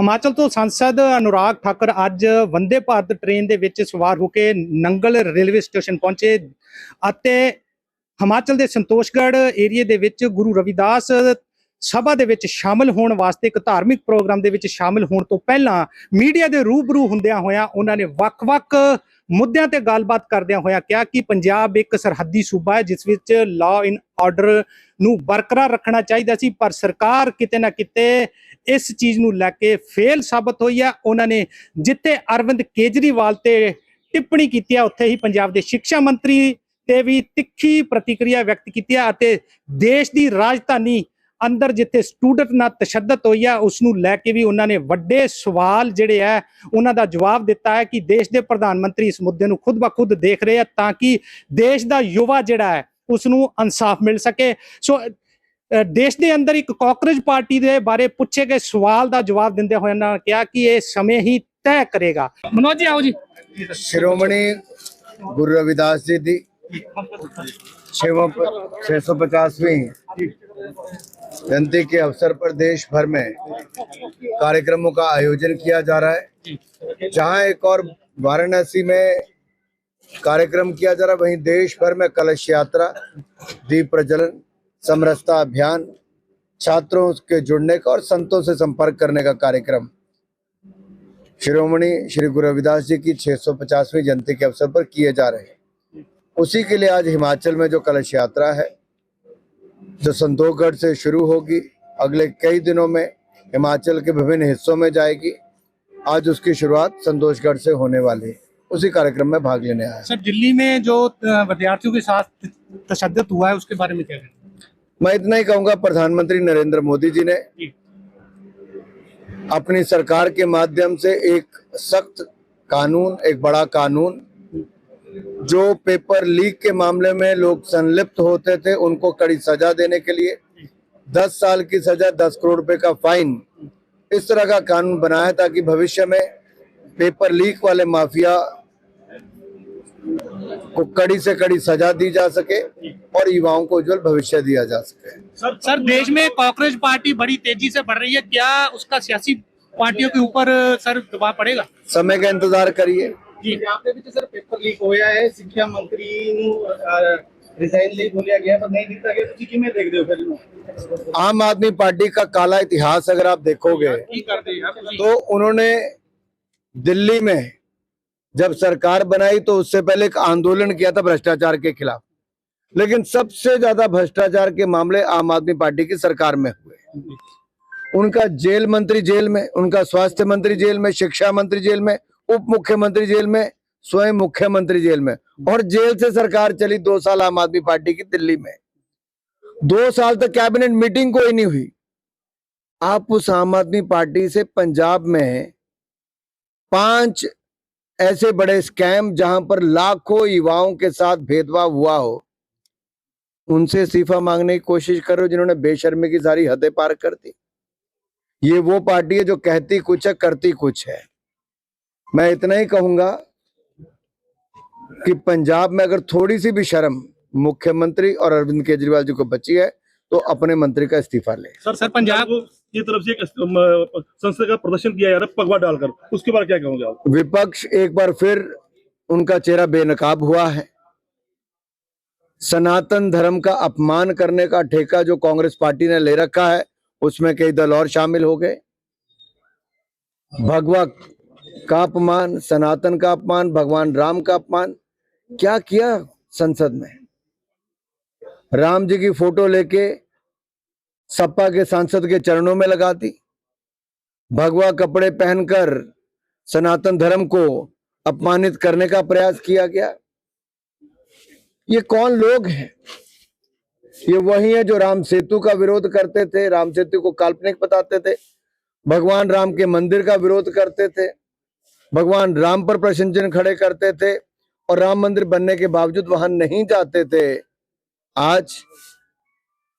ਹਿਮਾਚਲ ਤੋਂ ਸੰਸਦ ਅਨੁਰਾਗ ਠਾਕਰ ਅੱਜ ਵੰਦੇ ਭਾਰਤ ਟ੍ਰੇਨ ਦੇ ਵਿੱਚ ਸਵਾਰ ਹੋ ਕੇ ਨੰਗਲ ਰੇਲਵੇ ਸਟੇਸ਼ਨ ਪਹੁੰਚੇ ਅਤੇ ਹਿਮਾਚਲ ਦੇ ਸੰਤੋਸ਼ਗੜ੍ਹ ਏਰੀਏ ਦੇ ਵਿੱਚ ਗੁਰੂ ਰਵਿਦਾਸ ਸਭਾ ਦੇ ਵਿੱਚ ਸ਼ਾਮਲ ਹੋਣ ਵਾਸਤੇ ਇੱਕ ਧਾਰਮਿਕ ਪ੍ਰੋਗਰਾਮ ਦੇ ਵਿੱਚ ਸ਼ਾਮਲ ਹੋਣ ਤੋਂ ਪਹਿਲਾਂ ਮੀਡੀਆ ਦੇ ਰੂਬਰੂ ਹੁੰਦਿਆਂ ਹੋਇਆਂ ਉਹਨਾਂ ਨੇ ਵੱਖ-ਵੱਖ ਮੁੱਦਿਆਂ ਤੇ ਗੱਲਬਾਤ ਕਰਦਿਆਂ ਹੋਇਆਂ ਕਿਹਾ ਕਿ ਪੰਜਾਬ ਇੱਕ ਸਰਹੱਦੀ ਸੂਬਾ ਹੈ ਜਿਸ ਵਿੱਚ ਲਾਅ ਐਂਡ ਆਰਡਰ ਨੂੰ ਬਰਕਰਾਰ ਰੱਖਣਾ ਚਾਹੀਦਾ ਸੀ, ਪਰ ਸਰਕਾਰ ਕਿਤੇ ਨਾ ਕਿਤੇ ਇਸ ਚੀਜ਼ ਨੂੰ ਲੈ ਕੇ ਫੇਲ ਸਾਬਤ ਹੋਈ ਹੈ। ਉਹਨਾਂ ਨੇ ਜਿੱਥੇ ਅਰਵਿੰਦ ਕੇਜਰੀਵਾਲ ਤੇ ਟਿੱਪਣੀ ਕੀਤੀ ਹੈ ਉੱਥੇ ਹੀ ਪੰਜਾਬ ਦੇ ਸਿੱਖਿਆ ਮੰਤਰੀ ਤੇ ਵੀ ਤਿੱਖੀ ਪ੍ਰਤੀਕਿਰਿਆ ਵਿਅਕਤ ਕੀਤੀ ਹੈ ਅਤੇ ਦੇਸ਼ ਦੀ ਰਾਜਧਾਨੀ ਅੰਦਰ ਜਿੱਥੇ ਸਟੂਡੈਂਟ ਨਾਲ ਤਸ਼ੱਦਦ ਹੋਈ ਹੈ ਉਸ ਨੂੰ ਲੈ ਕੇ ਵੀ ਉਹਨਾਂ ਨੇ ਵੱਡੇ ਸਵਾਲ ਜਿਹੜੇ ਹੈ ਉਹਨਾਂ ਦਾ ਜਵਾਬ ਦਿੱਤਾ ਹੈ ਕਿ ਦੇਸ਼ ਦੇ ਪ੍ਰਧਾਨ ਮੰਤਰੀ ਇਸ ਮੁੱਦੇ ਨੂੰ ਖੁਦ ਬ ਖੁਦ ਦੇਖ ਰਹੇ ਆ ਤਾਂ ਕਿ ਦੇਸ਼ ਦਾ ਯੁਵਾ ਜਿਹੜਾ ਹੈ ਉਸ ਨੂੰ ਇਨਸਾਫ ਮਿਲ ਸਕੇ। ਸੋ ਦੇਸ਼ ਦੇ ਅੰਦਰ ਇੱਕ ਕਾਕਰੋਚ ਪਾਰਟੀ ਦੇ ਬਾਰੇ ਪੁੱਛੇ ਗਏ ਸਵਾਲ ਦਾ ਜਵਾਬ ਦਿੰਦੇ ਹੋਏ ਉਹਨਾਂ ਨੇ ਕਿਹਾ ਕਿ ਇਹ ਸਮੇਂ ਹੀ ਤੈਅ ਕਰੇਗਾ। ਮਨੋਜ ਜੀ ਆਓ ਜੀ। श्रोमणी गुरु रविदास जी की 650वीं जयंती के अवसर पर देश भर में कार्यक्रमों का आयोजन किया जा रहा है। जहां एक और वाराणसी में कार्यक्रम किया जा रहा है, वहीं देश भर में कलश यात्रा, दीप प्रज्वलन, समरसता अभियान, छात्रों के जुड़ने का और संतों से संपर्क करने का कार्यक्रम शिरोमणि श्री गुरु रविदास जी की 650वीं जयंती के अवसर पर किए जा रहे हैं। उसी के लिए आज हिमाचल में जो कलश यात्रा है जो संतोषगढ़ से शुरू होगी, अगले कई दिनों में हिमाचल के विभिन्न हिस्सों में जाएगी। आज उसकी शुरुआत संतोषगढ़ से होने वाली है, उसी कार्यक्रम में भाग लेने आया। सर, दिल्ली में जो विद्यार्थियों के साथ तशद्दुद हुआ है उसके बारे में क्या कहें? मैं इतना ही कहूंगा, प्रधानमंत्री नरेंद्र मोदी जी ने अपनी सरकार के माध्यम से एक सख्त कानून, एक बड़ा कानून, जो पेपर लीक के मामले में लोग संलिप्त होते थे उनको कड़ी सजा देने के लिए 10 साल की सजा, 10 करोड़ रुपए का फाइन, इस तरह का कानून बनाया ताकि भविष्य में पेपर लीक वाले माफिया को कड़ी से कड़ी सजा दी जा सके और युवाओं को उज्जवल भविष्य दिया जा सके। सर, देश में कांग्रेस पार्टी बड़ी तेजी से बढ़ रही है, क्या उसका सियासी पार्टियों के ऊपर सर दबाव पड़ेगा? समय का इंतजार करिए। जी, आपके भी सर पेपर लीक होया है, सिक्ख्या मंत्री रिजाइन लीक हो गया पर नहीं दिखता गया, ਤੁਸੀਂ ਕਿਵੇਂ ਦੇਖਦੇ ਹੋ ਫਿਰ ਇਹਨੂੰ? आम आदमी पार्टी का काला इतिहास अगर आप देखोगे तो उन्होंने दिल्ली में जब सरकार बनाई तो उससे पहले एक आंदोलन किया था भ्रष्टाचार के खिलाफ, लेकिन सबसे ज्यादा भ्रष्टाचार के मामले आम आदमी पार्टी की सरकार में हुए। उनका जेल मंत्री जेल में, उनका स्वास्थ्य मंत्री जेल में, शिक्षा मंत्री जेल में, उप मुख्यमंत्री जेल में, स्वयं मुख्यमंत्री जेल में, और जेल से सरकार चली 2 साल आम आदमी पार्टी की दिल्ली में। 2 साल तक कैबिनेट मीटिंग कोई नहीं हुई। आप उस आम आदमी पार्टी से पंजाब में 5 ऐसे बड़े स्कैम जहां पर लाखों युवाओं के साथ भेदभाव हुआ हो, उनसे इस्तीफा मांगने की कोशिश कर रहे हो जिन्होंने बेशर्मी की सारी हदें पार कर दी। ये वो पार्टी है जो कहती कुछ है करती कुछ है। मैं इतना ही कहूंगा कि पंजाब में अगर थोड़ी सी भी शर्म मुख्यमंत्री और अरविंद केजरीवाल जी को बची है तो अपने मंत्री का इस्तीफा ले। सर, पंजाब की तरफ से एक संसद का प्रदर्शन किया जा रहा है पगवा डालकर, उसके बारे में क्या कहोगे आप? विपक्ष एक बार फिर उनका चेहरा बेनकाब हुआ है। सनातन धर्म का अपमान करने का ठेका जो कांग्रेस पार्टी ने ले रखा है उसमें कई दल और शामिल हो गए। भगवा का अपमान, सनातन का अपमान, भगवान राम का अपमान क्या किया संसद में? राम जी की फोटो लेके सपा के सांसद के चरणों में लगा दी। भगवा कपड़े पहनकर सनातन धर्म को अपमानित करने का प्रयास किया गया। ये कौन लोग हैं? ये वही है जो राम सेतु का विरोध करते थे, राम सेतु को काल्पनिक बताते थे, भगवान राम के मंदिर का विरोध करते थे, भगवान राम पर प्रश्न चिन्ह खड़े करते थे और राम मंदिर बनने के बावजूद वहां नहीं जाते थे। आज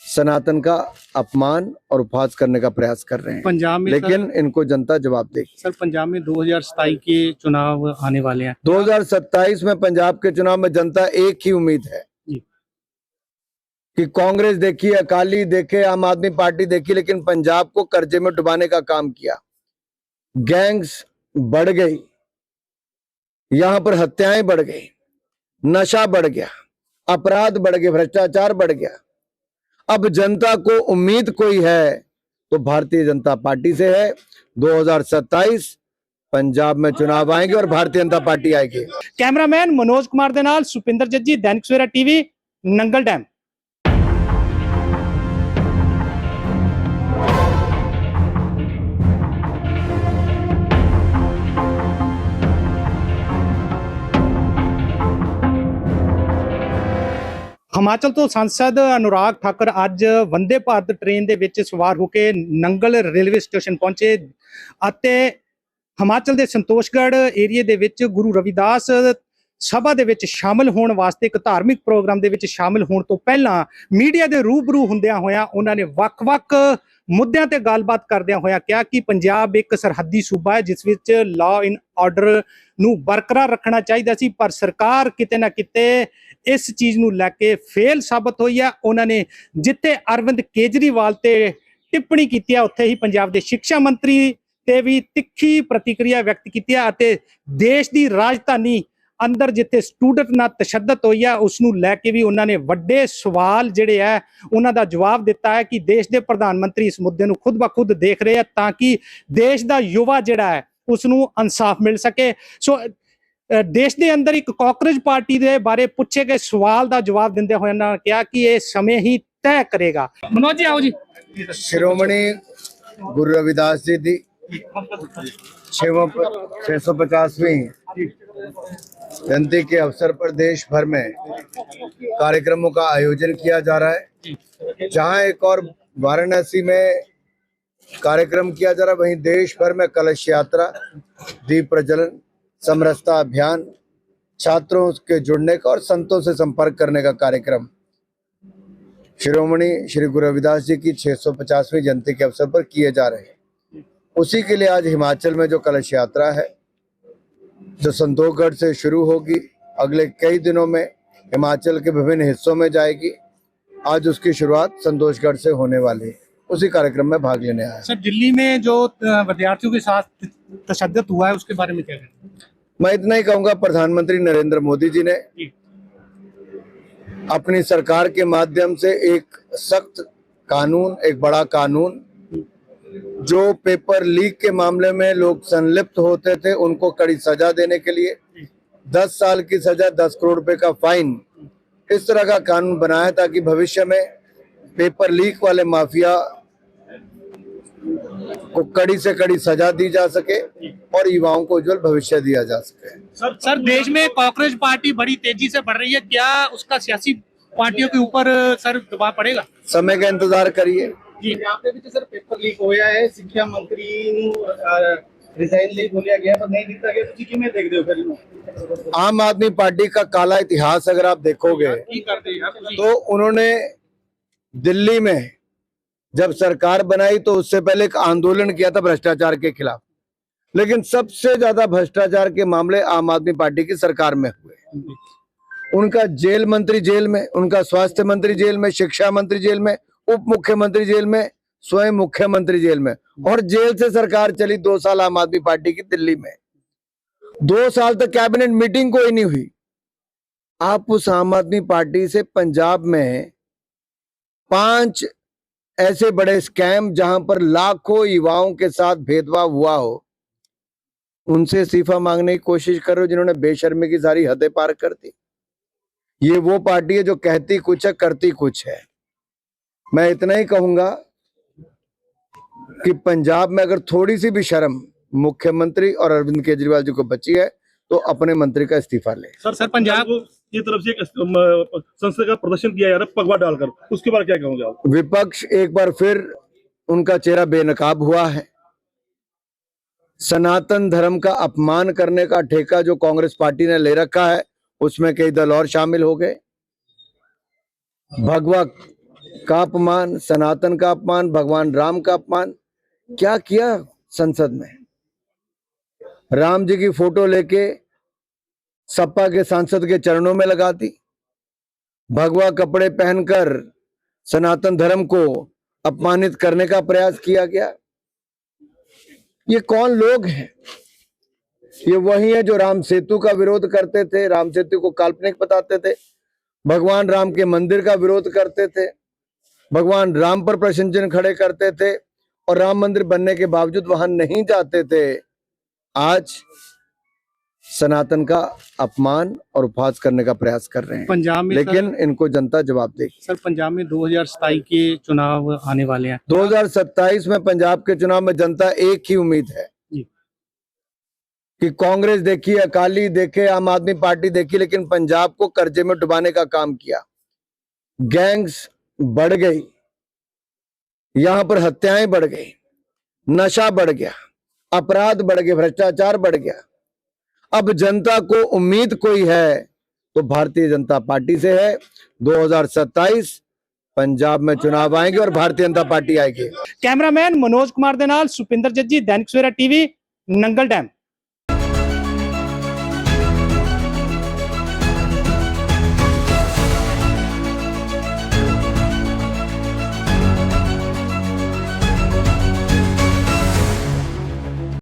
सनातन का अपमान और उपहास करने का प्रयास कर रहे हैं पंजाब में, लेकिन इनको जनता जवाब देगी। सर, पंजाब में 2027 के चुनाव आने वाले हैं। 2027 में पंजाब के चुनाव में जनता एक ही उम्मीद है कि कांग्रेस देखी, अकाली देखे, आम आदमी पार्टी देखी, लेकिन पंजाब को कर्जे में डुबाने का काम किया। गैंग्स बढ़ गई, यहां पर हत्याएं बढ़ गई, नशा बढ़ गया, अपराध बढ़ गए, भ्रष्टाचार बढ़ गया। अब जनता को उम्मीद कोई है तो भारतीय जनता पार्टी से है। 2027 पंजाब में चुनाव आएंगे और भारतीय जनता पार्टी आएगी। कैमरामैन मनोज कुमार दे नाल सुपिंदर जज्जी, दैनिक सवेरा टीवी, नंगल डैम। ਹਿਮਾਚਲ ਤੋਂ ਸੰਸਦ ਅਨੁਰਾਗ ਠਾਕਰ ਅੱਜ ਵੰਦੇ ਭਾਰਤ ਟ੍ਰੇਨ ਦੇ ਵਿੱਚ ਸਵਾਰ ਹੋ ਕੇ ਨੰਗਲ ਰੇਲਵੇ ਸਟੇਸ਼ਨ ਪਹੁੰਚੇ ਅਤੇ ਹਿਮਾਚਲ ਦੇ ਸੰਤੋਸ਼ਗੜ੍ਹ ਏਰੀਏ ਦੇ ਵਿੱਚ ਗੁਰੂ ਰਵਿਦਾਸ ਸਭਾ ਦੇ ਵਿੱਚ ਸ਼ਾਮਲ ਹੋਣ ਵਾਸਤੇ ਇੱਕ ਧਾਰਮਿਕ ਪ੍ਰੋਗਰਾਮ ਦੇ ਵਿੱਚ ਸ਼ਾਮਲ ਹੋਣ ਤੋਂ ਪਹਿਲਾਂ ਮੀਡੀਆ ਦੇ ਰੂਬਰੂ ਹੁੰਦਿਆਂ ਹੋਇਆਂ ਉਹਨਾਂ ਨੇ ਵੱਖ-ਵੱਖ ਮੁੱਦਿਆਂ ਤੇ ਗੱਲਬਾਤ ਕਰਦਿਆਂ ਹੋਇਆਂ ਕਿਹਾ ਕਿ ਪੰਜਾਬ ਇੱਕ ਸਰਹੱਦੀ ਸੂਬਾ ਹੈ ਜਿਸ ਵਿੱਚ ਲਾਅ ਐਂਡ ਆਰਡਰ ਨੂੰ ਬਰਕਰਾਰ ਰੱਖਣਾ ਚਾਹੀਦਾ ਸੀ, ਪਰ ਸਰਕਾਰ ਕਿਤੇ ਨਾ ਕਿਤੇ ਇਸ ਚੀਜ਼ ਨੂੰ ਲੈ ਕੇ ਫੇਲ ਸਾਬਤ ਹੋਈ ਹੈ। ਉਹਨਾਂ ਨੇ ਜਿੱਥੇ ਅਰਵਿੰਦ ਕੇਜਰੀਵਾਲ ਤੇ ਟਿੱਪਣੀ ਕੀਤੀ ਹੈ ਉੱਥੇ ਹੀ ਪੰਜਾਬ ਦੇ ਸਿੱਖਿਆ ਮੰਤਰੀ ਤੇ ਵੀ ਤਿੱਖੀ ਪ੍ਰਤੀਕਿਰਿਆ ਵਿਅਕਤ ਕੀਤੀ ਹੈ ਅਤੇ ਦੇਸ਼ ਦੀ ਰਾਜਧਾਨੀ ਅੰਦਰ ਜਿੱਥੇ ਸਟੂਡੈਂਟ ਨਾਲ ਤਸ਼ੱਦਦ ਹੋਈ ਹੈ ਉਸ ਨੂੰ ਲੈ ਕੇ ਵੀ ਉਹਨਾਂ ਨੇ ਵੱਡੇ ਸਵਾਲ ਜਿਹੜੇ ਹੈ ਉਹਨਾਂ ਦਾ ਜਵਾਬ ਦਿੱਤਾ ਹੈ ਕਿ ਦੇਸ਼ ਦੇ ਪ੍ਰਧਾਨ ਮੰਤਰੀ ਇਸ ਮੁੱਦੇ ਨੂੰ ਖੁਦ ਬਖੁਦ ਦੇਖ ਰਹੇ ਆ ਤਾਂ ਕਿ ਦੇਸ਼ ਦਾ ਯੁਵਾ ਜਿਹੜਾ ਹੈ ਉਸ ਨੂੰ ਇਨਸਾਫ ਮਿਲ ਸਕੇ। ਸੋ ਦੇਸ਼ ਦੇ ਅੰਦਰ ਇੱਕ ਕਾਕਰੋਚ ਪਾਰਟੀ ਦੇ ਬਾਰੇ ਪੁੱਛੇ ਗਏ ਸਵਾਲ ਦਾ ਜਵਾਬ ਦਿੰਦੇ ਹੋਏ ਉਹਨਾਂ ਨੇ ਕਿਹਾ ਕਿ ਇਹ ਸਮੇਂ ਹੀ ਤੈਅ ਕਰੇਗਾ। ਮਨੋਜ ਜੀ ਆਓ ਜੀ। शिरोमणि गुरु रविदास जी की 650वीं जयंती के अवसर पर देश भर में कार्यक्रमों का आयोजन किया जा रहा है। जहां एक और वाराणसी में कार्यक्रम किया जा रहा है, वहीं देश भर में कलश यात्रा, दीप प्रज्वलन, समरसता अभियान, छात्रों के जुड़ने का और संतों से संपर्क करने का कार्यक्रम शिरोमणि श्री गुरु रविदास जी की 650वीं जयंती के अवसर पर किए जा रहे हैं। उसी के लिए आज हिमाचल में जो कलश यात्रा है जो संतोषगढ़ से शुरू होगी, अगले कई दिनों में हिमाचल के विभिन्न हिस्सों में जाएगी। आज उसकी शुरुआत संतोषगढ़ से होने वाली है, उसी कार्यक्रम में भाग लेने आया। सर, दिल्ली में जो विद्यार्थियों के साथ तशद्दुद हुआ है उसके बारे में क्या कहें? मैं इतना ही कहूंगा, प्रधानमंत्री नरेंद्र मोदी जी ने अपनी सरकार के माध्यम से एक सख्त कानून, एक बड़ा कानून, जो पेपर लीक के मामले में लोग संलिप्त होते थे उनको कड़ी सजा देने के लिए 10 साल की सजा, 10 करोड़ रुपए का फाइन, इस तरह का कानून बनाया ताकि भविष्य में पेपर लीक वाले माफिया को कड़ी से कड़ी सजा दी जा सके और युवाओं को उज्जवल भविष्य दिया जा सके। सर, देश में कांग्रेस पार्टी बड़ी तेजी से बढ़ रही है, क्या उसका सियासी पार्टियों के ऊपर सर दबाव पड़ेगा? समय का इंतजार करिए। ਜੀ ਆਪਦੇ ਵਿੱਚ ਸਰ ਪੇਪਰ ਲੀਕ ਹੋਇਆ ਹੈ, ਸਿੱਖਿਆ ਮੰਤਰੀ ਨੂੰ ਰਿਜ਼ਾਈਨ ਲਈ ਬੋਲਿਆ ਗਿਆ ਪਰ ਨਹੀਂ ਦਿੱਤਾ ਗਿਆ, ਤੁਸੀਂ ਕਿਵੇਂ ਦੇਖਦੇ ਹੋ ਫਿਰ ਇਹਨੂੰ? आम आदमी पार्टी का काला इतिहास अगर आप देखोगे ਕੀ ਕਰਦੇ ਯਾਰ ਤੁਸੀਂ? तो उन्होंने दिल्ली में जब सरकार बनाई तो उससे पहले एक आंदोलन किया था भ्रष्टाचार के खिलाफ, लेकिन सबसे ज्यादा भ्रष्टाचार के मामले आम आदमी पार्टी की सरकार में हुए। उनका जेल मंत्री जेल में, उनका स्वास्थ्य मंत्री जेल में, शिक्षा मंत्री जेल में, उप मुख्यमंत्री जेल में, स्वयं मुख्यमंत्री जेल में, और जेल से सरकार चली 2 साल आम आदमी पार्टी की दिल्ली में। 2 साल तक कैबिनेट मीटिंग कोई नहीं हुई। आप उस आम आदमी पार्टी से पंजाब में 5 ऐसे बड़े स्कैम जहां पर लाखों युवाओं के साथ भेदभाव हुआ हो, उनसे इस्तीफा मांगने की कोशिश कर रहे हो जिन्होंने बेशर्मी की सारी हदें पार कर दी। ये वो पार्टी है जो कहती कुछ है करती कुछ है। मैं इतना ही कहूंगा कि पंजाब में अगर थोड़ी सी भी शर्म मुख्यमंत्री और अरविंद केजरीवाल जी को बची है तो अपने मंत्री का इस्तीफा ले। सर पंजाब की तरफ से एक संसद का प्रदर्शन किया जा रहा है पगवा डालकर, उसके बारे क्या कहोगे आप? विपक्ष एक बार फिर उनका चेहरा बेनकाब हुआ है। सनातन धर्म का अपमान करने का ठेका जो कांग्रेस पार्टी ने ले रखा है उसमें कई दल और शामिल हो गए। भगवा का अपमान, सनातन का अपमान, भगवान राम का अपमान क्या किया संसद में? राम जी की फोटो लेके सपा के सांसद के चरणों में लगा दी। भगवा कपड़े पहनकर सनातन धर्म को अपमानित करने का प्रयास किया गया। ये कौन लोग हैं? ये वही है जो राम सेतु का विरोध करते थे, राम सेतु को काल्पनिक बताते थे, भगवान राम के मंदिर का विरोध करते थे, भगवान राम पर प्रश्न चिन्ह खड़े करते थे और राम मंदिर बनने के बावजूद वहां नहीं जाते थे। आज सनातन का अपमान और उपहास करने का प्रयास कर रहे हैं, पंजाब में लेकिन इनको जनता जवाब देगी। सर पंजाब में 2027 के चुनाव आने वाले हैं। 2027 में पंजाब के चुनाव में जनता एक ही उम्मीद है जी। कि कांग्रेस देखी, अकाली देखे, आम आदमी पार्टी देखी, लेकिन पंजाब को कर्जे में डुबाने का काम किया। गैंग्स बढ़ गई, यहां पर हत्याएं बढ़ गई, नशा बढ़ गया, अपराध बढ़ गए, भ्रष्टाचार बढ़ गया। अब जनता को उम्मीद कोई है तो भारतीय जनता पार्टी से है। 2027 पंजाब में चुनाव आएंगे और भारतीय जनता पार्टी आएगी। कैमरामैन मनोज कुमार दे नाल सुपिंदर जज्जी, दैनिक सवेरा टीवी, नंगल डैम।